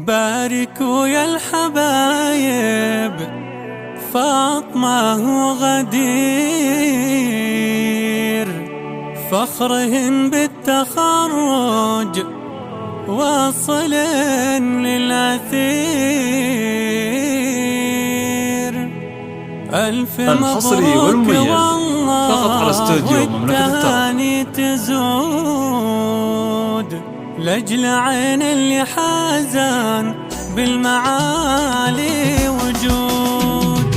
باركوا يا الحبايب فاطمة وغدير، فخرهن بالتخرج واصل للأثير. ألف مبروك والله فقط على استوديو والتهاني تزود لأجل عين اللي حازن بالمعالي وجود.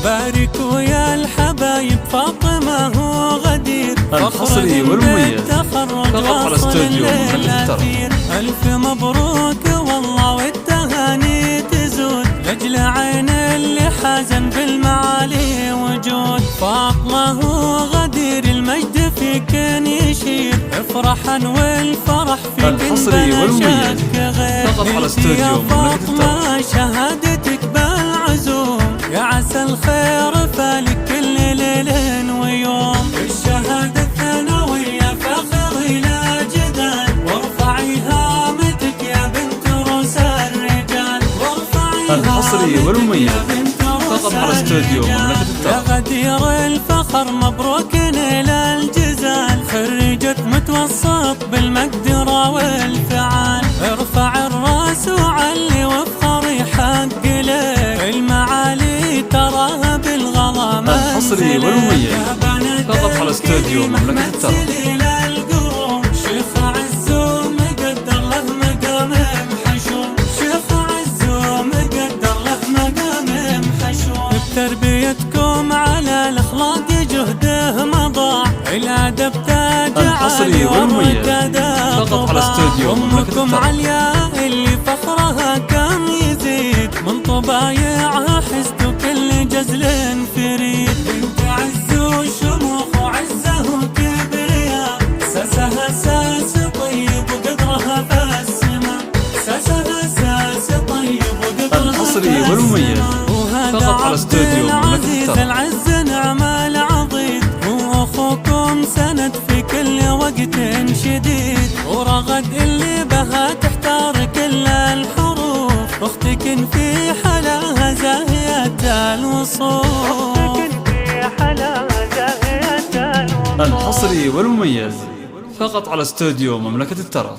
باركوا يا الحبايب فاطمة وغدير، الحصري والمميز فقط على استوديو للأثير. ألف مبروك والله والتهاني تزود لأجل عين اللي حازن بالمعالي وجود. فاطمة وغدير المجد فيك يشير، افرحا والفرح فيك الحصري والمميز فقط على استوديو يا فاطمة شهادتك بالعزوم، يا عسى الخير فالك كل ليل ويوم. الشهادة الثانوية فخر إلى جدال، وارفعي هامتك يا بنت روس الرجال، وارفعي الحصري والمميز فقط على استوديو مملكة الترى. يا غدير الفخر مبروك إلى الجزال، خريجة متوسط بالمقدرة والفعال. ارفع الراس وعلي وافخري حق لك، المعالي تراها بالغلا منزلك. الحصري والمميز فقط على استوديو مملكة الترى. شيخ عزو مقدر له مقام محشوم، شيخ عزو مقدر له مقام محشوم. بتربيتكم على الاخلاق جهده مضاع، الادب تاج الحصري والمميز فقط على استوديو مملكة امكم الترى. عليا اللي فخرها كم يزيد، من طبايعها حسد وكل جزل فريد. بنت عزو شموخ وعزه وكبرياء، ساسها ساس طيب وقدرها فالسماء، ساسها ساس طيب وقدرها الحصري والمميز فقط على استوديو مملكة الترى. العز نعم العضيد، واخوكم سند في كل وقت شديد، ورغد اللي بها تحتار كل الحروف، اختك في حلاها زاهية الوصول. الحصري والمميز فقط على استوديو مملكة الترى.